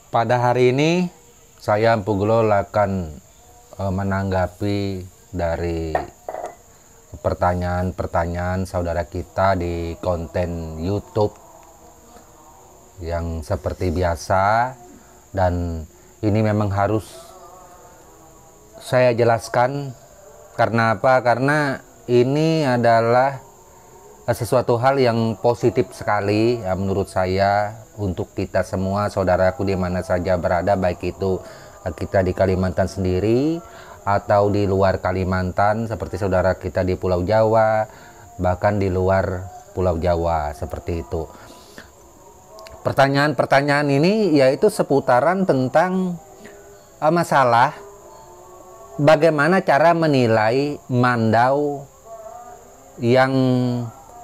Pada hari ini saya Empu Gulol akan menanggapi dari pertanyaan-pertanyaan saudara kita di konten YouTube yang seperti biasa, dan ini memang harus saya jelaskan. Karena apa? Karena ini adalah sesuatu hal yang positif sekali ya, menurut saya, untuk kita semua saudaraku di mana saja berada, baik itu kita di Kalimantan sendiri atau di luar Kalimantan, seperti saudara kita di Pulau Jawa, bahkan di luar Pulau Jawa, seperti itu. Pertanyaan-pertanyaan ini yaitu seputaran tentang masalah bagaimana cara menilai mandau yang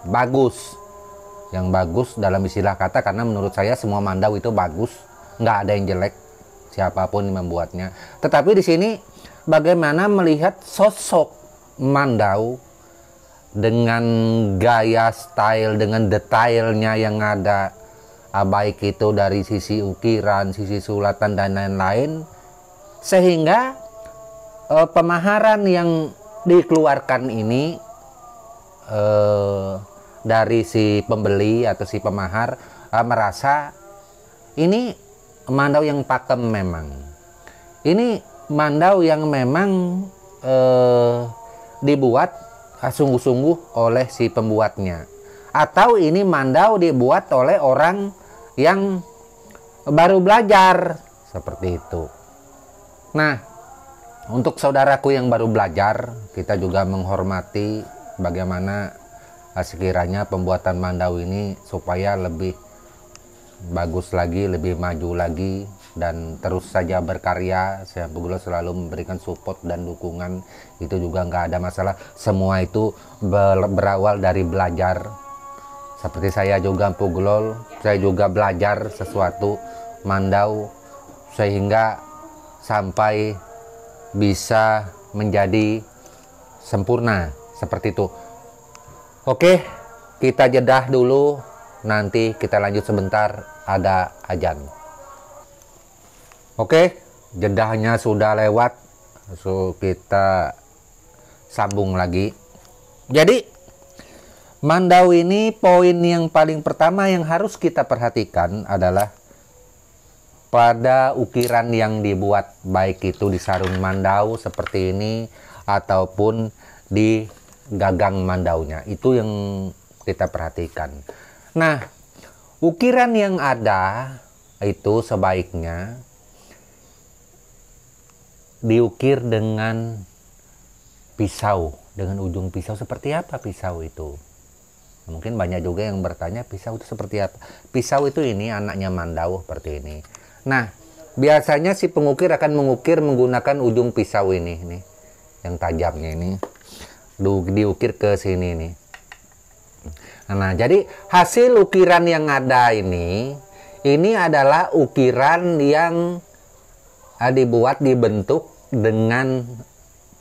bagus dalam istilah kata, karena menurut saya semua mandau itu bagus, nggak ada yang jelek siapapun yang membuatnya. Tetapi di sini bagaimana melihat sosok mandau dengan gaya style, dengan detailnya yang ada, baik itu dari sisi ukiran, sisi sulatan dan lain-lain, sehingga pemaharan yang dikeluarkan ini dari si pembeli atau si pemahar merasa ini mandau yang pakem. Memang ini mandau yang memang dibuat sungguh-sungguh oleh si pembuatnya, atau ini mandau dibuat oleh orang yang baru belajar, seperti itu. Nah, untuk saudaraku yang baru belajar, kita juga menghormati bagaimana sekiranya pembuatan mandau ini supaya lebih bagus lagi, lebih maju lagi, dan terus saja berkarya. Saya Empu Gulol selalu memberikan support dan dukungan, itu juga nggak ada masalah. Semua itu berawal dari belajar. Seperti saya juga Empu Gulol, saya juga belajar sesuatu mandau sehingga sampai bisa menjadi sempurna, seperti itu. Oke, kita jedah dulu, nanti kita lanjut sebentar, ada ajan. Oke, jedahnya sudah lewat, so kita sambung lagi. Jadi mandau ini, poin yang paling pertama yang harus kita perhatikan adalah pada ukiran yang dibuat, baik itu di sarung mandau seperti ini ataupun di gagang mandaunya, itu yang kita perhatikan. Nah, ukiran yang ada itu sebaiknya diukir dengan pisau, dengan ujung pisau. Seperti apa pisau itu? Mungkin banyak juga yang bertanya, pisau itu seperti apa? Pisau itu ini anaknya mandau, seperti ini. Nah, biasanya si pengukir akan mengukir menggunakan ujung pisau ini nih, yang tajamnya ini, diukir ke sini nih. Nah, jadi hasil ukiran yang ada ini adalah ukiran yang dibuat, dibentuk dengan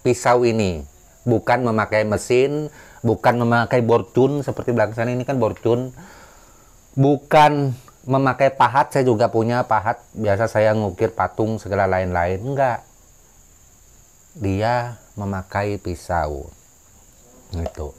pisau ini, bukan memakai mesin, bukan memakai borcun seperti belakang sana ini kan borcun, bukan memakai pahat. Saya juga punya pahat, biasa saya ngukir patung segala lain-lain. Enggak, dia memakai pisau itu.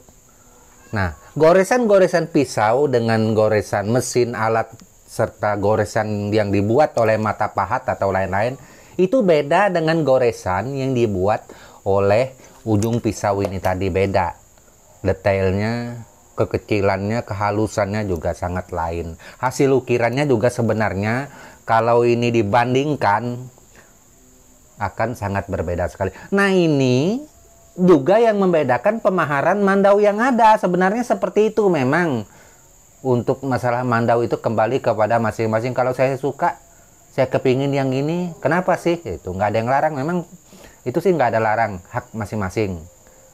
Nah, goresan-goresan pisau dengan goresan mesin, alat, serta goresan yang dibuat oleh mata pahat atau lain-lain, itu beda dengan goresan yang dibuat oleh ujung pisau ini tadi. Beda detailnya, kekecilannya, kehalusannya juga sangat lain. Hasil ukirannya juga sebenarnya kalau ini dibandingkan akan sangat berbeda sekali. Nah, ini juga yang membedakan pemaharan mandau yang ada. Sebenarnya seperti itu. Memang untuk masalah mandau itu kembali kepada masing-masing. Kalau saya suka, saya kepingin yang ini, kenapa sih? Itu nggak ada yang larang. Memang itu sih nggak ada larang, hak masing-masing.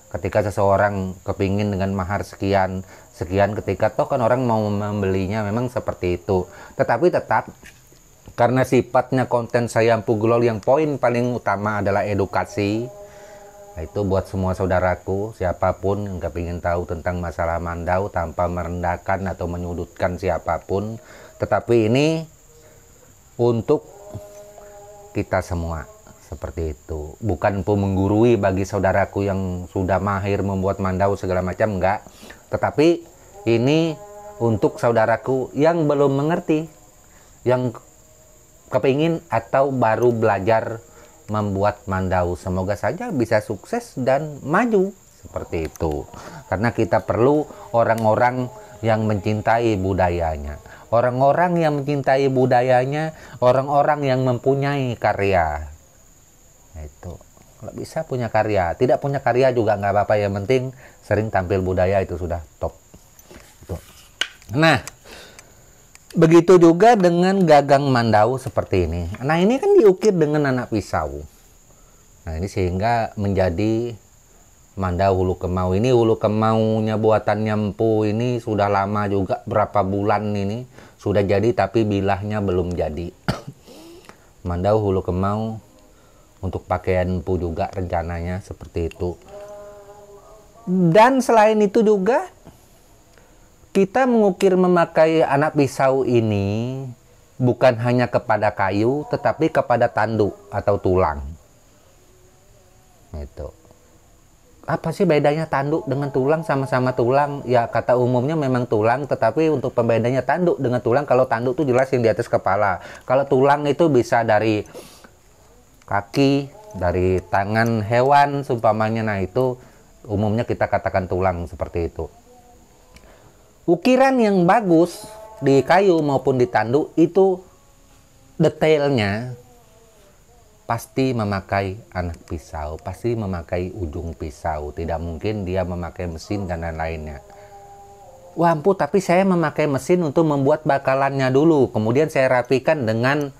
Ketika seseorang kepingin dengan mahar sekian, ketika toh kan orang mau membelinya, memang seperti itu. Tetapi tetap, karena sifatnya konten saya Empu Gulol yang poin paling utama adalah edukasi, Nah, itu buat semua saudaraku, siapapun yang kepingin tahu tentang masalah mandau tanpa merendahkan atau menyudutkan siapapun. Tetapi ini untuk kita semua. Seperti itu. Bukan empu menggurui bagi saudaraku yang sudah mahir membuat mandau segala macam, enggak. Tetapi ini untuk saudaraku yang belum mengerti, yang kepingin atau baru belajar membuat mandau. Semoga saja bisa sukses dan maju seperti itu. Karena kita perlu orang-orang yang mencintai budayanya. Orang-orang yang mencintai budayanya, orang-orang yang mempunyai karya. Itu kalau bisa punya karya, tidak punya karya juga nggak apa-apa, yang penting sering tampil budaya itu sudah top. Itu. Nah, begitu juga dengan gagang mandau seperti ini. Nah, ini kan diukir dengan anak pisau. Nah, ini sehingga menjadi mandau hulu kemau. Ini hulu kemaunya buatannya empu ini sudah lama juga, berapa bulan ini sudah jadi, tapi bilahnya belum jadi. Mandau hulu kemau untuk pakaian empu juga rencananya seperti itu. Dan selain itu juga kita mengukir memakai anak pisau ini bukan hanya kepada kayu, tetapi kepada tanduk atau tulang. Itu. Apa sih bedanya tanduk dengan tulang? Sama-sama tulang. Ya kata umumnya memang tulang, tetapi untuk pembedanya tanduk dengan tulang, kalau tanduk itu jelas yang di atas kepala. Kalau tulang itu bisa dari kaki, dari tangan hewan seumpamanya. Nah, itu umumnya kita katakan tulang seperti itu. Ukiran yang bagus di kayu maupun di tanduk itu detailnya pasti memakai anak pisau, pasti memakai ujung pisau. Tidak mungkin dia memakai mesin dan lain-lainnya. Wah, empu, tapi saya memakai mesin untuk membuat bakalannya dulu, kemudian saya rapikan dengan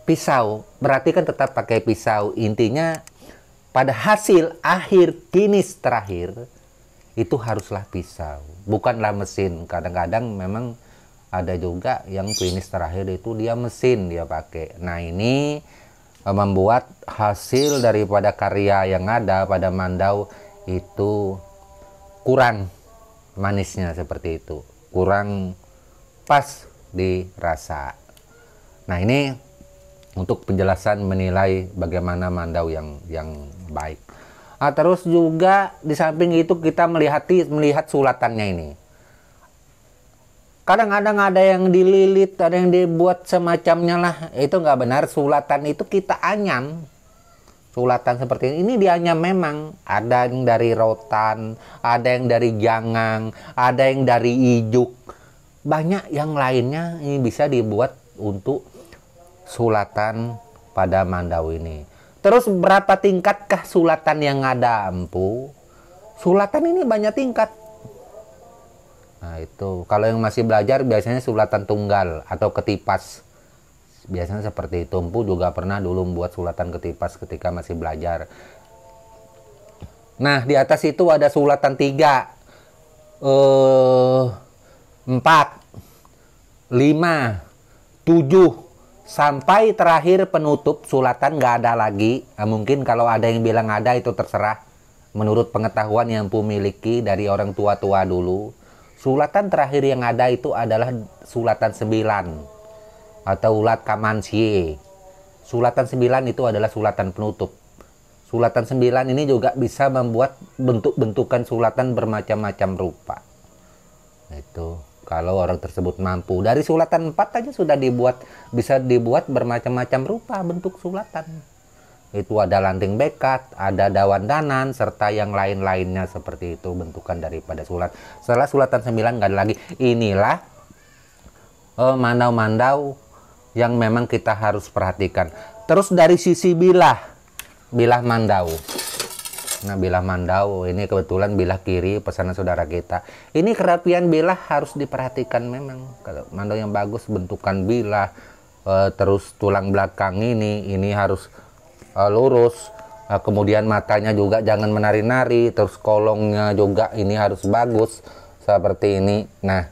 pisau. Berarti kan tetap pakai pisau. Intinya pada hasil akhir finish terakhir itu haruslah pisau, bukanlah mesin. Kadang-kadang memang ada juga yang finish terakhir itu dia mesin dia pakai. Nah, ini membuat hasil daripada karya yang ada pada mandau itu kurang manisnya seperti itu, kurang pas dirasa. Nah, ini untuk penjelasan menilai bagaimana mandau yang baik. Nah, terus juga di samping itu kita melihat sulatannya ini. Kadang-kadang ada yang dililit, ada yang dibuat semacamnya lah. Itu nggak benar. Sulatan itu kita anyam. Sulatan seperti ini dianyam memang. Ada yang dari rotan, ada yang dari jangang, ada yang dari ijuk. Banyak yang lainnya ini bisa dibuat untuk sulatan pada mandau ini. Terus berapa tingkatkah sulatan yang ada, empu? Sulatan ini banyak tingkat. Nah, itu kalau yang masih belajar biasanya sulatan tunggal atau ketipas. Biasanya seperti itu. Empu juga pernah dulu membuat sulatan ketipas ketika masih belajar. Nah, di atas itu ada sulatan 3, 4, 5, 7, sampai terakhir penutup sulatan nggak ada lagi. Nah, mungkin kalau ada yang bilang ada, itu terserah. Menurut pengetahuan yang empu miliki dari orang tua-tua dulu, sulatan terakhir yang ada itu adalah sulatan 9 atau ulat kamansie. Sulatan 9 itu adalah sulatan penutup. Sulatan 9 ini juga bisa membuat bentuk-bentukan sulatan bermacam-macam rupa. Itu kalau orang tersebut mampu. Dari sulatan 4 aja sudah bisa dibuat bermacam-macam rupa bentuk sulatan. Itu ada lanting bekat, ada dawan danan, serta yang lain-lainnya seperti itu bentukan daripada sulat. Setelah sulatan 9 nggak ada lagi. Inilah mandau-mandau yang memang kita harus perhatikan. Terus dari sisi bilah mandau. Nah, bilah mandau ini kebetulan bilah kiri pesanan saudara kita. Ini kerapian bilah harus diperhatikan memang. Kalau mandau yang bagus bentukan bilah, terus tulang belakang ini harus lurus. Kemudian matanya juga jangan menari-nari, terus kolongnya juga ini harus bagus seperti ini. Nah,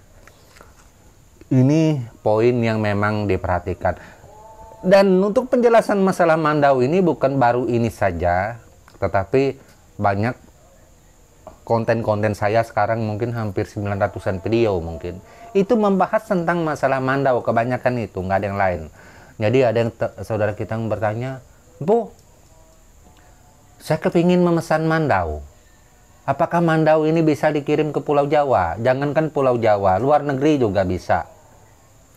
ini poin yang memang diperhatikan. Dan untuk penjelasan masalah mandau ini bukan baru ini saja, tetapi banyak konten-konten saya sekarang, mungkin hampir 900-an video mungkin. Itu membahas tentang masalah mandau, kebanyakan itu, nggak ada yang lain. Jadi ada yang saudara kita yang bertanya, Bu, saya kepingin memesan mandau. Apakah mandau ini bisa dikirim ke Pulau Jawa? Jangankan Pulau Jawa, luar negeri juga bisa.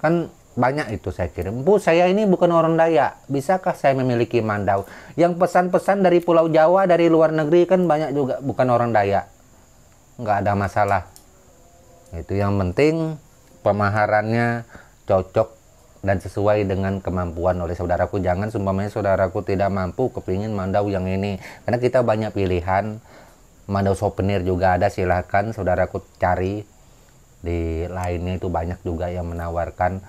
Kan banyak itu saya kirim. Bu, saya ini bukan orang Dayak. Bisakah saya memiliki mandau? Yang pesan-pesan dari Pulau Jawa, dari luar negeri kan banyak juga bukan orang Dayak. Nggak ada masalah. Itu yang penting pemaharannya cocok dan sesuai dengan kemampuan oleh saudaraku. Jangan seumpamanya saudaraku tidak mampu kepingin mandau yang ini. Karena kita banyak pilihan. Mandau souvenir juga ada, silahkan saudaraku cari. Di lainnya itu banyak juga yang menawarkan.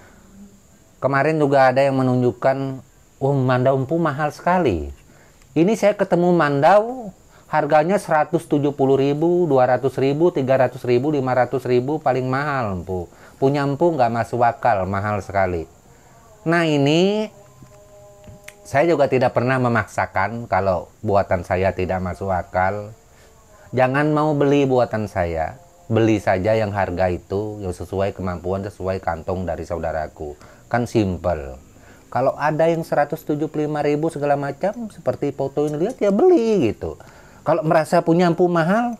Kemarin juga ada yang menunjukkan, mandau empu mahal sekali. Ini saya ketemu mandau harganya 170.000, 200.000, 300.000, 500.000 paling mahal empu. Punya empu nggak masuk akal, mahal sekali. Nah ini saya juga tidak pernah memaksakan kalau buatan saya tidak masuk akal. Jangan mau beli buatan saya. Beli saja yang harga itu, yang sesuai kemampuan, sesuai kantong dari saudaraku. Kan simple. Kalau ada yang 175.000 segala macam, seperti foto ini lihat ya beli gitu. Kalau merasa punya empu mahal,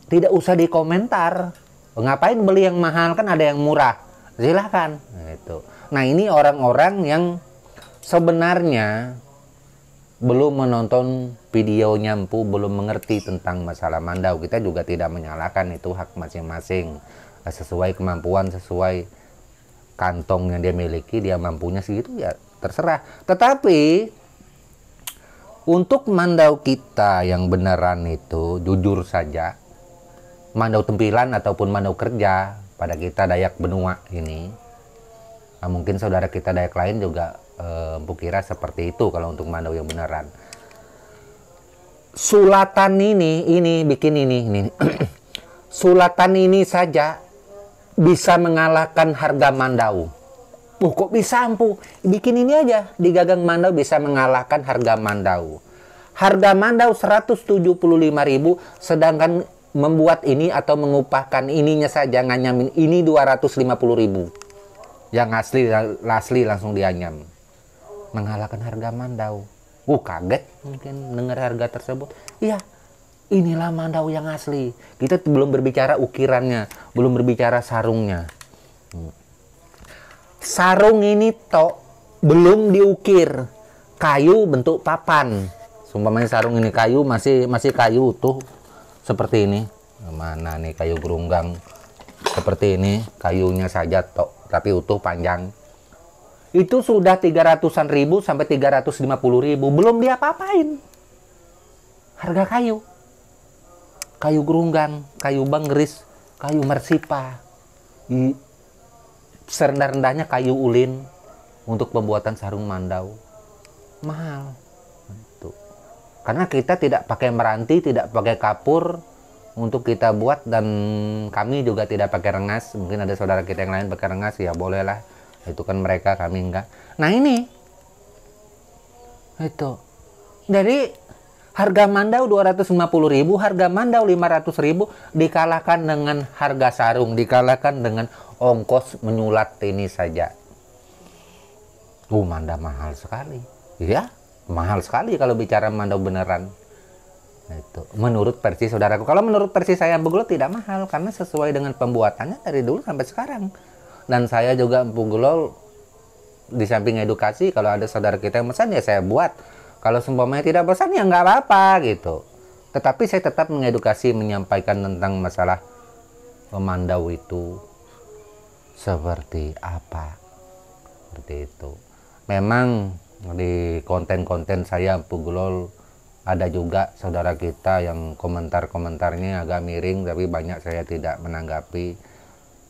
tidak usah dikomentar. Ngapain beli yang mahal, kan ada yang murah. Silahkan. Gitu. Nah ini orang-orang yang sebenarnya belum menonton videonya empu, belum mengerti tentang masalah mandau. Kita juga tidak menyalahkan, itu hak masing-masing. Sesuai kemampuan, sesuai kantong yang dia miliki, dia mampunya segitu ya terserah. Tetapi untuk mandau kita yang beneran itu, jujur saja, mandau tempilan ataupun mandau kerja pada kita Dayak Benua ini, mungkin saudara kita Dayak lain juga empu kira seperti itu kalau untuk mandau yang beneran. Sulatan ini bikin ini. Sulatan ini saja bisa mengalahkan harga mandau. Kok bisa empu? Bikin ini aja di gagang mandau bisa mengalahkan harga mandau. Harga mandau 175.000, sedangkan membuat ini atau mengupahkan ininya saja nganyamin ini 250.000. Yang asli langsung dianyam. Mengalahkan harga mandau. Kaget mungkin dengar harga tersebut. Iya, inilah mandau yang asli. Kita belum berbicara ukirannya, belum berbicara sarungnya. Sarung ini belum diukir. Kayu bentuk papan. Sumpamanya sarung ini kayu, masih kayu utuh seperti ini. Mana nih kayu gerunggang seperti ini, kayunya saja tapi utuh panjang. Itu sudah 300-an ribu sampai 350.000, belum diapa-apain. Harga kayu. Kayu gerunggang, kayu bangris, kayu marsipa. Serendah-rendahnya kayu ulin untuk pembuatan sarung mandau. Mahal. Karena kita tidak pakai meranti, tidak pakai kapur untuk kita buat, dan kami juga tidak pakai rengas. Mungkin ada saudara kita yang lain pakai rengas, ya bolehlah. Itu kan mereka, kami enggak. Nah ini itu dari harga mandau 250.000, harga mandau 500.000 dikalahkan dengan harga sarung, dikalahkan dengan ongkos menyulat ini saja. Mandau mahal sekali. Ya, mahal sekali kalau bicara mandau beneran. Itu menurut versi saudaraku. Kalau menurut versi saya Empu tidak mahal, karena sesuai dengan pembuatannya dari dulu sampai sekarang. Dan saya juga Empu Gulol, di samping edukasi, kalau ada saudara kita yang pesan ya saya buat. Kalau seumpamanya tidak pesan ya nggak apa-apa gitu. Tetapi saya tetap mengedukasi, menyampaikan tentang masalah mandau itu seperti apa. Seperti itu. Memang di konten-konten saya Empu Gulol ada juga saudara kita yang komentar-komentarnya agak miring, tapi banyak saya tidak menanggapi.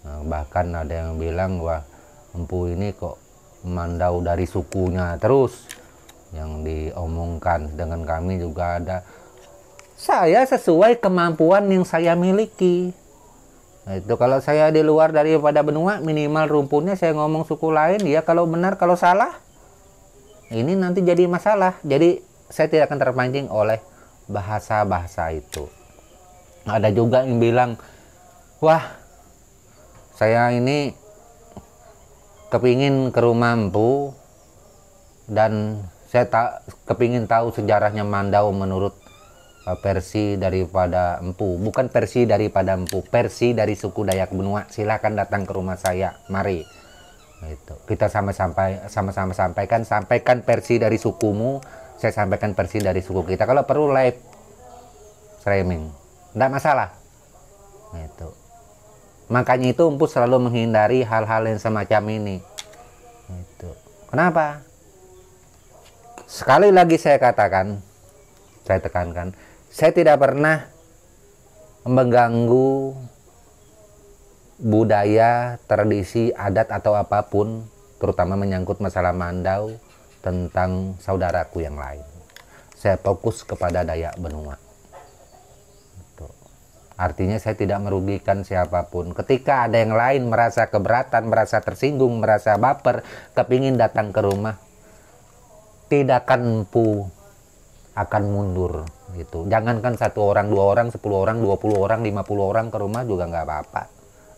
Bahkan ada yang bilang, wah empu ini kok mandau dari sukunya terus yang diomongkan. Dengan kami juga ada. Saya sesuai kemampuan yang saya miliki. Itu kalau saya di luar daripada benua, minimal rumpunnya saya ngomong suku lain, ya kalau benar, kalau salah ini nanti jadi masalah. Jadi saya tidak akan terpancing oleh bahasa-bahasa itu. Ada juga yang bilang, wah saya ini kepingin ke rumah empu, dan saya kepingin tahu sejarahnya Mandau menurut versi daripada Empu, bukan versi daripada Empu, versi dari suku Dayak Benua. Silakan datang ke rumah saya, mari. Itu kita sama-sama sampaikan versi dari sukumu, saya sampaikan versi dari suku kita. Kalau perlu live streaming, tidak masalah. Itu makanya itu Empu selalu menghindari hal-hal yang semacam ini. Itu kenapa? Sekali lagi saya katakan, saya tekankan, saya tidak pernah mengganggu budaya, tradisi, adat atau apapun, terutama menyangkut masalah Mandau tentang saudaraku yang lain. Saya fokus kepada Dayak Benua. Artinya saya tidak merugikan siapapun. Ketika ada yang lain merasa keberatan, merasa tersinggung, merasa baper, kepingin datang ke rumah, tidak akan Empu akan mundur gitu. Jangankan 1 orang, 2 orang, 10 orang, 20 orang, 50 orang ke rumah juga nggak apa-apa.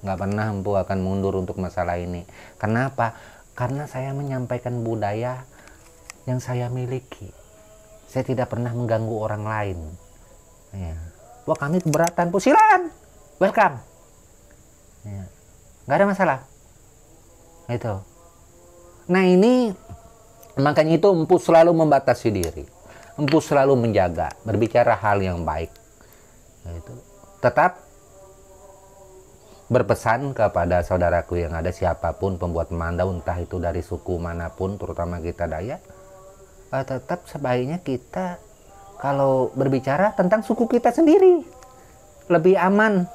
Nggak pernah Empu akan mundur untuk masalah ini. Kenapa? Karena saya menyampaikan budaya yang saya miliki. Saya tidak pernah mengganggu orang lain. Ya. Wah, kami keberatan, Pu, silakan, welcome. Ya. Nggak ada masalah. Itu. Nah ini makanya itu Empu selalu membatasi diri. Empu selalu menjaga, berbicara hal yang baik. Itu. Tetap berpesan kepada saudaraku yang ada, siapapun pembuat Mandau, entah itu dari suku manapun, terutama kita Dayak, tetap sebaiknya kita kalau berbicara tentang suku kita sendiri lebih aman.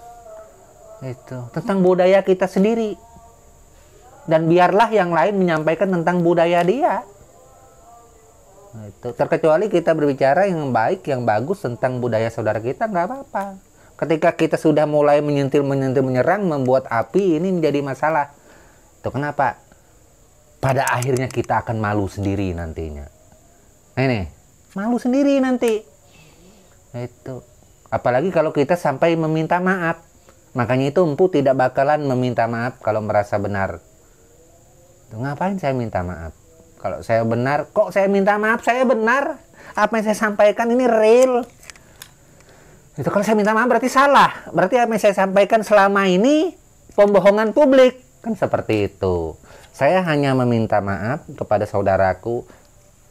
Itu tentang budaya kita sendiri, dan biarlah yang lain menyampaikan tentang budaya dia. Itu terkecuali kita berbicara yang baik, yang bagus tentang budaya saudara kita, nggak apa-apa. Ketika kita sudah mulai menyentil, menyerang, membuat api, ini menjadi masalah. Itu kenapa? Pada akhirnya kita akan malu sendiri nantinya. Ini malu sendiri nanti. Itu apalagi kalau kita sampai meminta maaf. Makanya itu Empu tidak bakalan meminta maaf kalau merasa benar. Itu ngapain saya minta maaf? Kalau saya benar, kok saya minta maaf? Saya benar. Apa yang saya sampaikan ini real. Itu kalau saya minta maaf berarti salah. Berarti apa yang saya sampaikan selama ini pembohongan publik. Kan seperti itu. Saya hanya meminta maaf kepada saudaraku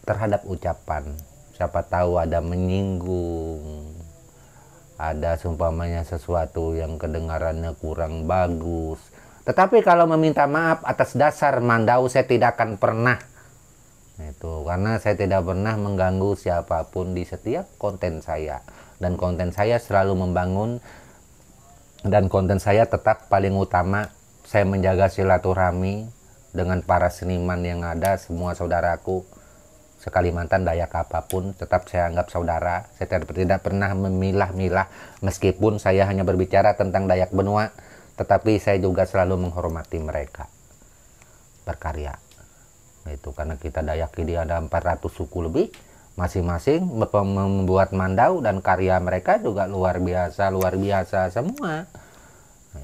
terhadap ucapan. Siapa tahu ada menyinggung, ada seumpamanya sesuatu yang kedengarannya kurang bagus. Tetapi kalau meminta maaf atas dasar Mandau, saya tidak akan pernah. Itu karena saya tidak pernah mengganggu siapapun di setiap konten saya, dan konten saya selalu membangun, dan konten saya tetap paling utama. Saya menjaga silaturahmi dengan para seniman yang ada, semua saudaraku sekalimantan Dayak apapun, tetap saya anggap saudara. Saya tidak pernah memilah-milah, meskipun saya hanya berbicara tentang Dayak Benua, tetapi saya juga selalu menghormati mereka berkarya. Itu karena kita Dayak ini ada 400 suku lebih, masing-masing membuat Mandau, dan karya mereka juga luar biasa semua.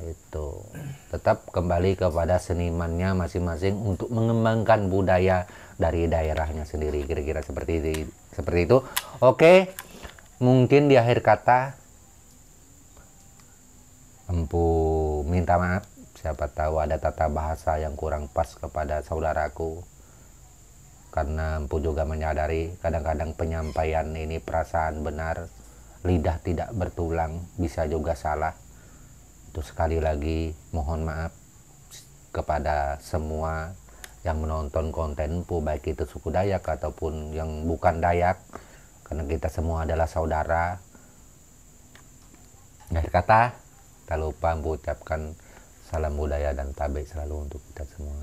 Itu tetap kembali kepada senimannya masing-masing untuk mengembangkan budaya dari daerahnya sendiri, kira-kira seperti itu. Oke, mungkin di akhir kata Empu minta maaf, siapa tahu ada tata bahasa yang kurang pas kepada saudaraku, karena Empu juga menyadari kadang-kadang penyampaian ini perasaan benar, lidah tidak bertulang, bisa juga salah. Itu sekali lagi mohon maaf kepada semua yang menonton konten Empu, baik itu suku Dayak ataupun yang bukan Dayak, karena kita semua adalah saudara. Akhir kata, tak lupa Empu ucapkan salam budaya dan tabe selalu untuk kita semua.